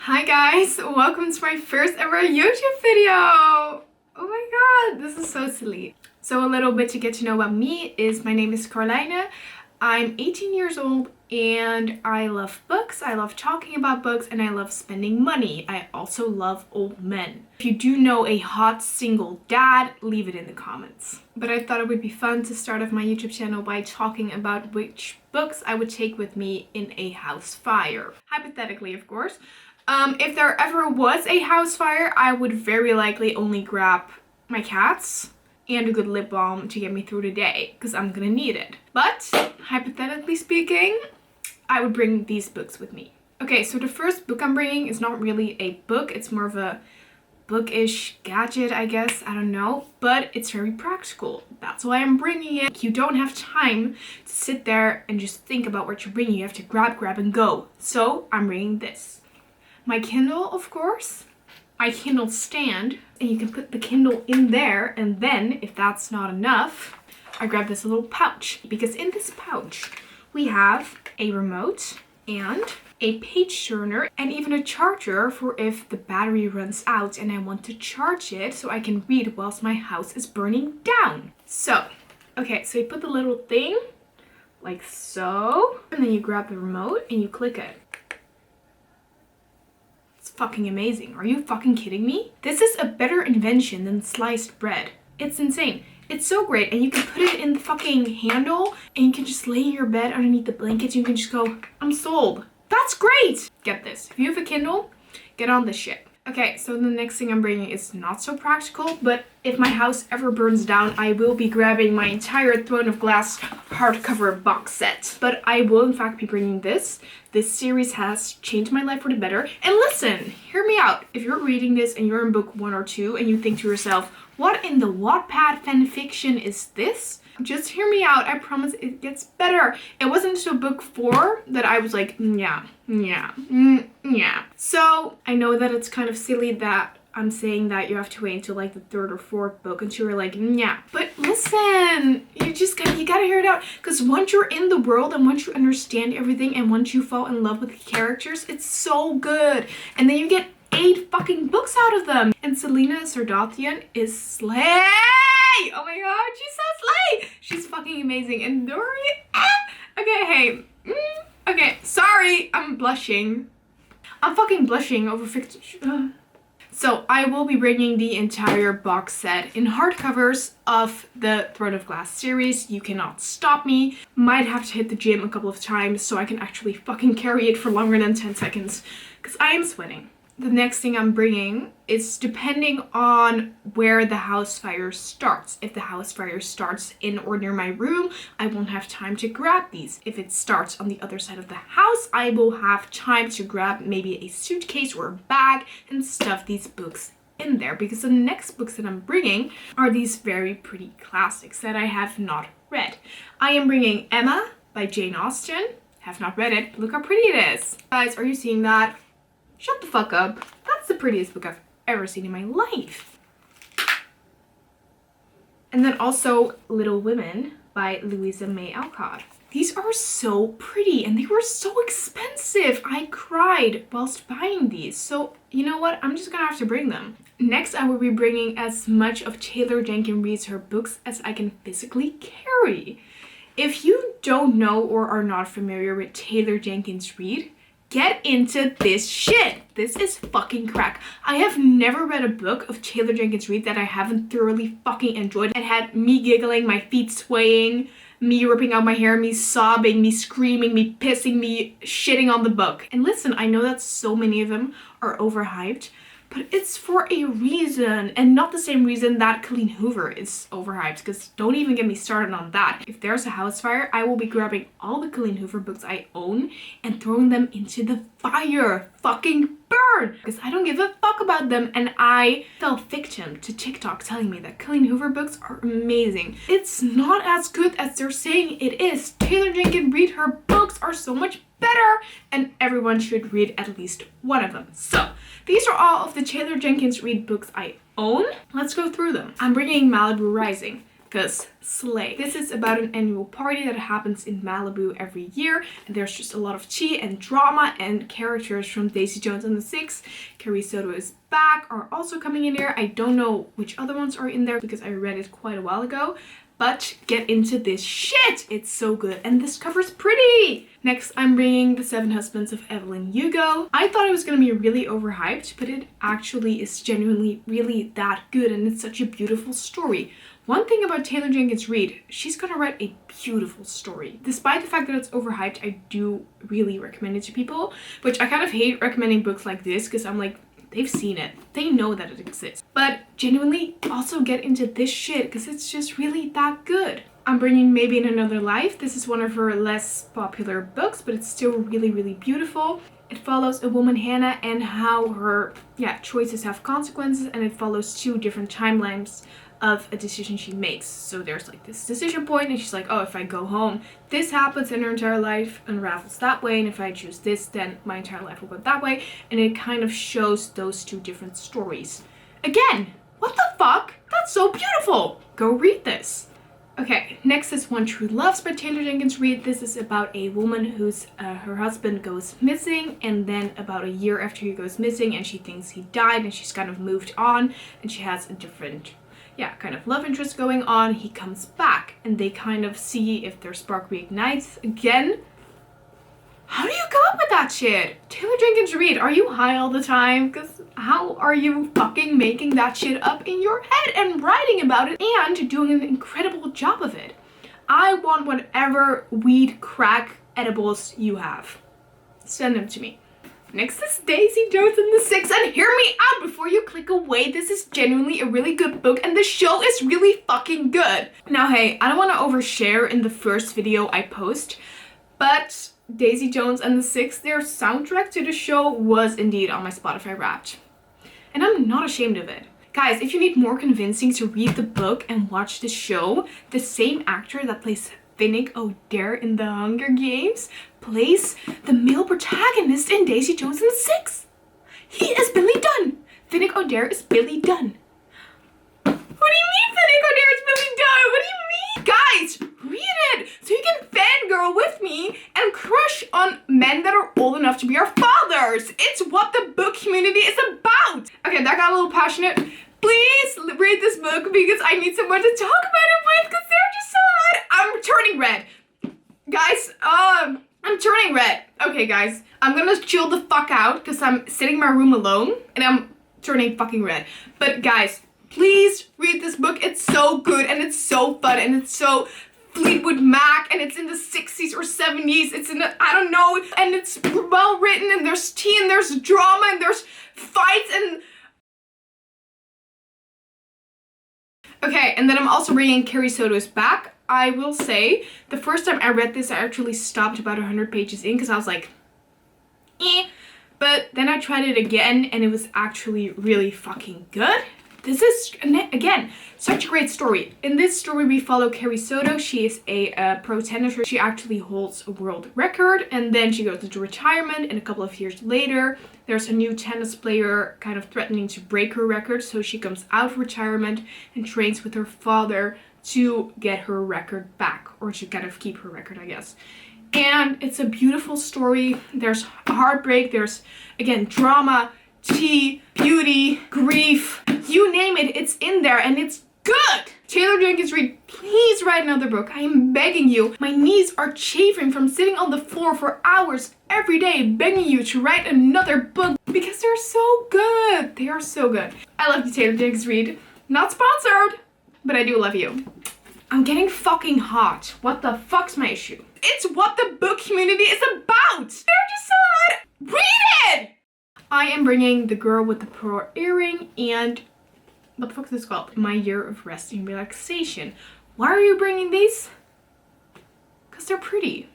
Hi guys, welcome to my first ever YouTube video! Oh my god, this is so silly. So a little bit to get to know about me is my name is Carlijne. I'm 18 years old and I love books, I love talking about books, and I love spending money. I also love old men. If you do know a hot single dad, leave it in the comments. But I thought it would be fun to start off my YouTube channel by talking about which books I would take with me in a house fire. Hypothetically, of course. If there ever was a house fire, I would very likely only grab my cats and a good lip balm to get me through the day, because I'm gonna need it. But, hypothetically speaking, I would bring these books with me. Okay, so the first book I'm bringing is not really a book, it's more of a bookish gadget, I guess, I don't know, but it's very practical. That's why I'm bringing it. You don't have time to sit there and just think about what you're bringing. You have to grab, and go. So, I'm bringing this. My Kindle, of course, my Kindle stand, and you can put the Kindle in there, and then, if that's not enough, I grab this little pouch, because in this pouch, we have a remote, and a page turner, and even a charger for if the battery runs out and I want to charge it so I can read whilst my house is burning down. So, okay, so you put the little thing, like so, and then you grab the remote and you click it. Fucking amazing. Are you fucking kidding me? This is a better invention than sliced bread. It's insane. It's so great, and you can put it in the fucking handle and you can just lay in your bed underneath the blankets. You can just go, I'm sold. That's great. Get this. If you have a Kindle, get on this shit. Okay, so the next thing I'm bringing is not so practical, but if my house ever burns down, I will be grabbing my entire Throne of Glass hardcover box set. But I will in fact be bringing this. This series has changed my life for the better. And listen, hear me out. If you're reading this and you're in book 1 or 2 and you think to yourself, what in the Wattpad fanfiction is this? Just hear me out. I promise it gets better. It wasn't until book 4 that I was like, yeah. So I know that it's kind of silly that I'm saying that you have to wait until like the 3rd or 4th book until you're like, yeah. But listen, you gotta hear it out. Because once you're in the world and once you understand everything and once you fall in love with the characters, it's so good. And then you get 8 fucking books out of them. And Selena Sardathian is slay! Oh my god, she's so slay! She's fucking amazing. And Dory, okay, hey. Okay, sorry, I'm blushing. I'm fucking blushing over fiction. So I will be bringing the entire box set in hardcovers of the Throne of Glass series. You cannot stop me. Might have to hit the gym a couple of times so I can actually fucking carry it for longer than 10 seconds. Because I am sweating. The next thing I'm bringing is depending on where the house fire starts. If the house fire starts in or near my room, I won't have time to grab these. If it starts on the other side of the house, I will have time to grab maybe a suitcase or a bag and stuff these books in there. Because the next books that I'm bringing are these very pretty classics that I have not read. I am bringing Emma by Jane Austen. Have not read it. Look how pretty it is. Guys, are you seeing that? Shut the fuck up. That's the prettiest book I've ever seen in my life. And then also Little Women by Louisa May Alcott. These are so pretty and they were so expensive. I cried whilst buying these. So you know what? I'm just gonna have to bring them. Next, I will be bringing as much of Taylor Jenkins Reid's her books as I can physically carry. If you don't know or are not familiar with Taylor Jenkins Reid, get into this shit. This is fucking crack. I have never read a book of Taylor Jenkins Reid that I haven't thoroughly fucking enjoyed. It had me giggling, my feet swaying, me ripping out my hair, me sobbing, me screaming, me pissing, me shitting on the book. And listen, I know that so many of them are overhyped, but it's for a reason, and not the same reason that Colleen Hoover is overhyped, because don't even get me started on that. If there's a house fire, I will be grabbing all the Colleen Hoover books I own and throwing them into the fire. Fucking burn! Because I don't give a fuck about them, and I fell victim to TikTok telling me that Colleen Hoover books are amazing. It's not as good as they're saying it is. Taylor Jenkins Reid, her books are so much better, and everyone should read at least one of them. So these are all of the Taylor Jenkins Reid books I own. Let's go through them. I'm bringing Malibu Rising. Because slay. This is about an annual party that happens in Malibu every year, and there's just a lot of tea and drama, and characters from Daisy Jones and the Six, Carrie Soto is back, are also coming in here. I don't know which other ones are in there because I read it quite a while ago. But get into this shit! It's so good, and this cover's pretty! Next, I'm bringing The Seven Husbands of Evelyn Hugo. I thought it was gonna be really overhyped, but it actually is genuinely really that good, and it's such a beautiful story. One thing about Taylor Jenkins Reid, she's gonna write a beautiful story. Despite the fact that it's overhyped, I do really recommend it to people, which I kind of hate recommending books like this because I'm like, they've seen it. They know that it exists. But genuinely, also get into this shit because it's just really that good. I'm bringing Maybe in Another Life. This is one of her less popular books, but it's still really, really beautiful. It follows a woman, Hannah, and how her choices have consequences, and it follows two different timelines of a decision she makes. So there's like this decision point, and she's like, oh, if I go home, this happens, and her entire life unravels that way, and if I choose this, then my entire life will go that way. And it kind of shows those two different stories. Again, what the fuck? That's so beautiful! Go read this. Okay, next is One True Loves by Taylor Jenkins Reid. This is about a woman whose her husband goes missing, and then about a year after he goes missing and she thinks he died, and she's kind of moved on, and she has a different kind of love interest going on. He comes back and they kind of see if their spark reignites again. How do you come up with that shit? Taylor Jenkins Reid, are you high all the time? Because how are you fucking making that shit up in your head and writing about it and doing an incredible job of it? I want whatever weed, crack, edibles you have. Send them to me. Next is Daisy Jones and the Six, and hear me out before you click away. This is genuinely a really good book, and the show is really fucking good. Now, hey, I don't want to overshare in the first video I post, but Daisy Jones and the Six, their soundtrack to the show was indeed on my Spotify Wrapped. And I'm not ashamed of it. Guys, if you need more convincing to read the book and watch the show, the same actor that plays Finnick Odair in The Hunger Games plays the male protagonist in Daisy Jones and the Six. He is Billy Dunn. Finnick Odair is Billy Dunn. What do you mean Finnick Odair is Billy Dunn? What do you mean? Guys, read it so you can fangirl with me and crush on men that are old enough to be our fathers. It's what the book community is about. Okay, that got a little passionate. Please read this book because I need someone to talk about it with because they're just so hot. I'm turning red. Guys, I'm turning red. Okay, guys, I'm gonna chill the fuck out because I'm sitting in my room alone and I'm turning fucking red. But guys, please read this book. It's so good and it's so fun and it's so Fleetwood Mac and it's in the 60s or 70s. It's in the, I don't know, and it's well written and there's tea and there's drama and there's fights and... Okay, and then I'm also bringing Carrie Soto's back. I will say, the first time I read this, I actually stopped about 100 pages in because I was like, eh. But then I tried it again and it was actually really fucking good. This is, again, such a great story. In this story, we follow Carrie Soto. She is a pro tenniser. She actually holds a world record, and then she goes into retirement, and a couple of years later, there's a new tennis player kind of threatening to break her record, so she comes out of retirement and trains with her father to get her record back, or to kind of keep her record, I guess. And it's a beautiful story. There's heartbreak, there's, again, drama, tea, beauty, grief, you name it, it's in there and it's good. Taylor Jenkins Reid, please write another book. I am begging you. My knees are chafing from sitting on the floor for hours every day begging you to write another book because they're so good. They are so good. I love you, Taylor Jenkins Reid. Not sponsored, but I do love you. I'm getting fucking hot. What the fuck's my issue? It's what the book community is about. They're just so hot. Read it! I am bringing The Girl with the Pearl Earring and what the fuck is this called? My Year of Rest and Relaxation. Why are you bringing these? Because they're pretty.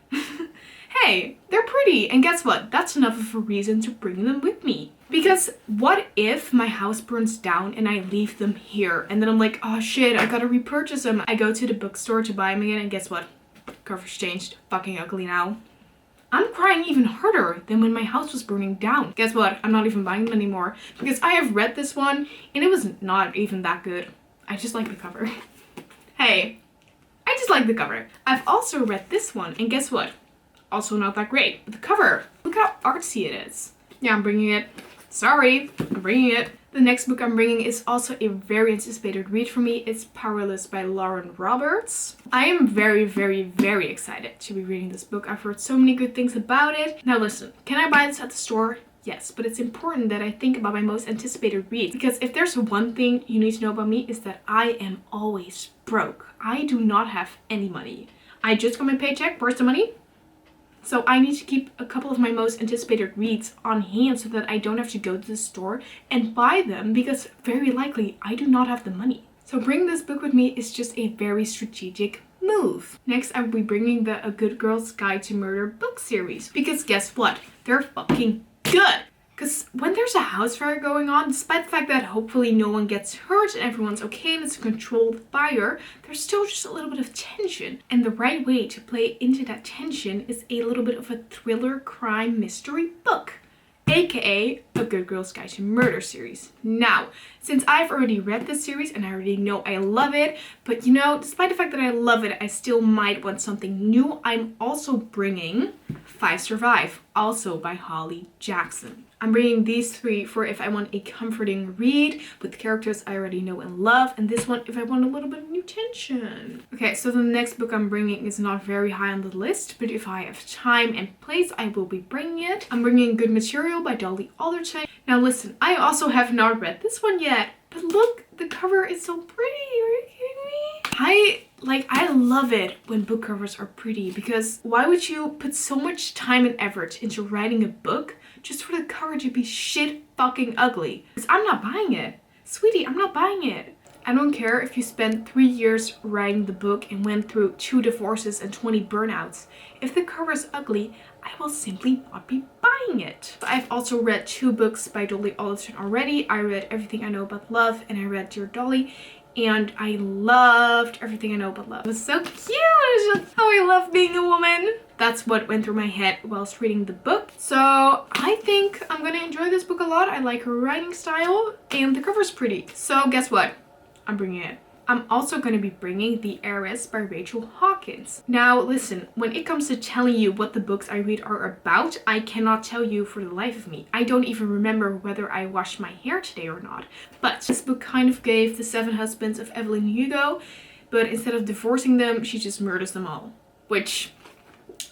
Hey, they're pretty. And guess what? That's enough of a reason to bring them with me. Because what if my house burns down and I leave them here? And then I'm like, oh shit, I gotta repurchase them. I go to the bookstore to buy them again and guess what? Cover's changed. Fucking ugly now. I'm crying even harder than when my house was burning down. Guess what? I'm not even buying them anymore because I have read this one and it was not even that good. I just like the cover. Hey, I just like the cover. I've also read this one, and guess what? Also not that great. But the cover, look how artsy it is. Yeah, I'm bringing it. Sorry, I'm bringing it. The next book I'm bringing is also a very anticipated read for me. It's Powerless by Lauren Roberts. I am very, very, very excited to be reading this book. I've heard so many good things about it. Now listen, can I buy this at the store? Yes, but it's important that I think about my most anticipated read, because if there's one thing you need to know about me is that I am always broke. I do not have any money. I just got my paycheck. Where's the money? So I need to keep a couple of my most anticipated reads on hand so that I don't have to go to the store and buy them, because very likely I do not have the money. So bringing this book with me is just a very strategic move. Next, I will be bringing the A Good Girl's Guide to Murder book series, because guess what? They're fucking good. Because when there's a house fire going on, despite the fact that hopefully no one gets hurt and everyone's okay and it's a controlled fire, there's still just a little bit of tension. And the right way to play into that tension is a little bit of a thriller crime mystery book, aka A Good Girl's Guide to Murder series. Now, since I've already read this series and I already know I love it, but you know, despite the fact that I love it, I still might want something new, I'm also bringing Five Survive, also by Holly Jackson. I'm bringing these three for if I want a comforting read with characters I already know and love, and this one if I want a little bit of new tension. Okay, so the next book I'm bringing is not very high on the list, but if I have time and place, I will be bringing it. I'm bringing Good Material by Dolly Alderton. Now listen, I also have not read this one yet, but look, the cover is so pretty. Are you kidding me? I love it when book covers are pretty, because why would you put so much time and effort into writing a book just for the cover to be shit fucking ugly? Because I'm not buying it. Sweetie, I'm not buying it. I don't care if you spent 3 years writing the book and went through 2 divorces and 20 burnouts. If the cover is ugly, I will simply not be buying it. I've also read 2 books by Dolly Alderton already. I read Everything I Know About Love and I read Dear Dolly. And I loved Everything I Know About Love. It was so cute. It's just how I love being a woman. That's what went through my head whilst reading the book. So I think I'm gonna enjoy this book a lot. I like her writing style and the cover's pretty. So guess what? I'm bringing it. I'm also going to be bringing The Heiress by Rachel Hawkins. Now listen, when it comes to telling you what the books I read are about, I cannot tell you for the life of me. I don't even remember whether I washed my hair today or not. But this book kind of gave the 7 husbands of Evelyn Hugo, but instead of divorcing them, she just murders them all. Which,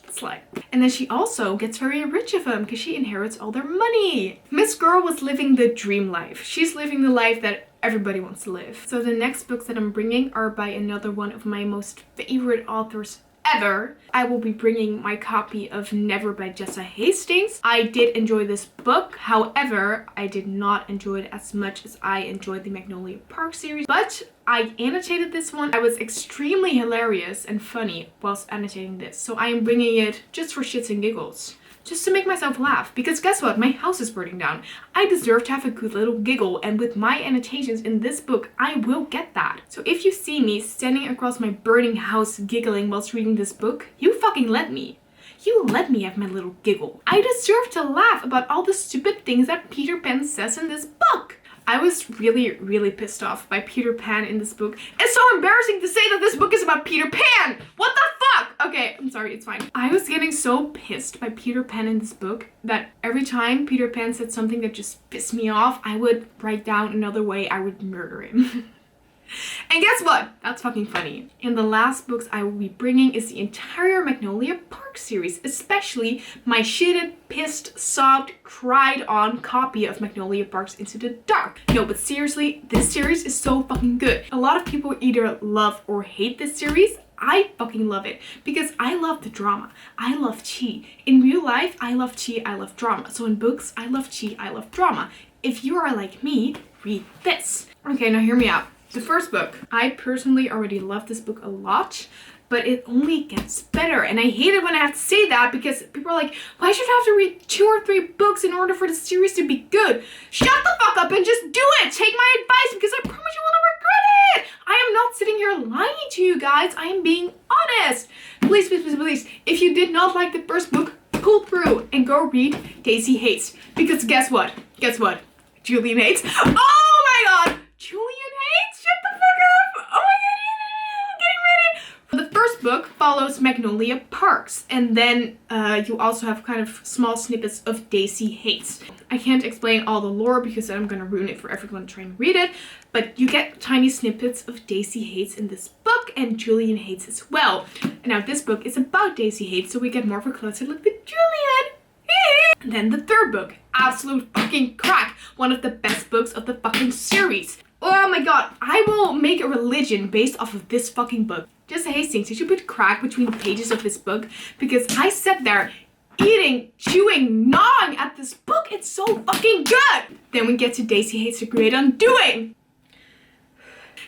it's like. And then she also gets very rich of them because she inherits all their money. Miss Girl was living the dream life. She's living the life that everybody wants to live. So the next books that I'm bringing are by another one of my most favorite authors ever. I will be bringing my copy of Never by Jessa Hastings. I did enjoy this book. However, I did not enjoy it as much as I enjoyed the Magnolia Park series. But I annotated this one. I was extremely hilarious and funny whilst annotating this. So I am bringing it just for shits and giggles. Just to make myself laugh, because guess what? My house is burning down. I deserve to have a good little giggle, and with my annotations in this book, I will get that. So if you see me standing across my burning house giggling whilst reading this book, you fucking let me. You let me have my little giggle. I deserve to laugh about all the stupid things that Peter Pan says in this book. I was really, really pissed off by Peter Pan in this book. It's so embarrassing to say that this book is about Peter Pan! What the fuck? Okay, I'm sorry, it's fine. I was getting so pissed by Peter Pan in this book that every time Peter Pan said something that just pissed me off, I would write down another way I would murder him. And guess what? That's fucking funny. And the last books I will be bringing is the entire Magnolia Park series, especially my shitted, pissed, sobbed, cried on copy of Magnolia Park's Into the Dark. No, but seriously, this series is so fucking good. A lot of people either love or hate this series. I fucking love it because I love the drama. I love tea. In real life, I love tea, I love drama. So in books, I love tea, I love drama. If you are like me, read this. Okay, now hear me out. The first book. I personally already love this book a lot, but it only gets better. And I hate it when I have to say that because people are like, why should I have to read 2 or 3 books in order for the series to be good? Shut the fuck up and just do it! Take my advice because I promise you will not regret it! I am not sitting here lying to you guys. I am being honest. Please, please, please, please. If you did not like the first book, pull through and go read Daisy Hates. Because guess what? Guess what? Julian hates. Oh my god! Julian hates? Shut the fuck up! Oh my god, first book follows Magnolia Parks, and then you also have kind of small snippets of Daisy Hates. I can't explain all the lore because then I'm gonna ruin it for everyone trying to read it, but you get tiny snippets of Daisy Hates in this book, and Julian Hates as well. And now this book is about Daisy Hates, so we get more of a closer look at Julian. And then the third book, absolute fucking crack, one of the best books of the fucking series. Oh my god, I will make a religion based off of this fucking book. Just Hastings, you should put crack between the pages of this book, because I sat there eating, chewing, gnawing at this book. It's so fucking good. Then we get to Daisy Hates the Great Undoing.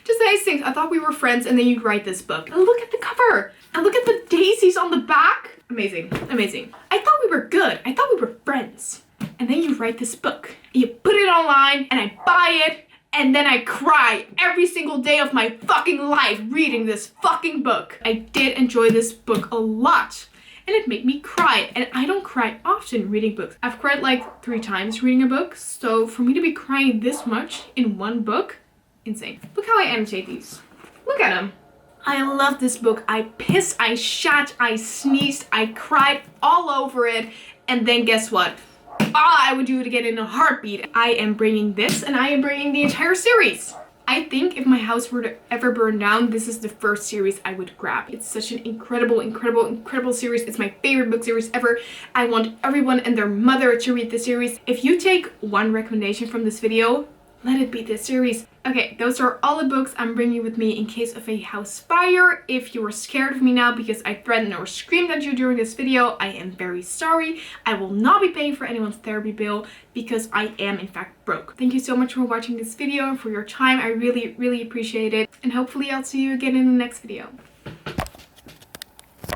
Just Hastings, I thought we were friends, and then you'd write this book. And look at the cover, and look at the daisies on the back. Amazing, amazing. I thought we were good. I thought we were friends. And then you write this book, and you put it online, and I buy it, and then I cry every single day of my fucking life reading this fucking book. I did enjoy this book a lot, and it made me cry. And I don't cry often reading books. I've cried like 3 times reading a book, so for me to be crying this much in one book, insane. Look how I annotate these. Look at them. I love this book. I pissed, I shat, I sneezed, I cried all over it, and then guess what? I would do it again in a heartbeat. I am bringing this, and I am bringing the entire series. I think if my house were to ever burn down, this is the first series I would grab. It's such an incredible, incredible, incredible series. It's my favorite book series ever. I want everyone and their mother to read this series. If you take one recommendation from this video, let it be this series. Okay, those are all the books I'm bringing with me in case of a house fire. If you are scared of me now because I threatened or screamed at you during this video, I am very sorry. I will not be paying for anyone's therapy bill because I am in fact broke. Thank you so much for watching this video and for your time. I really, really appreciate it. And hopefully I'll see you again in the next video.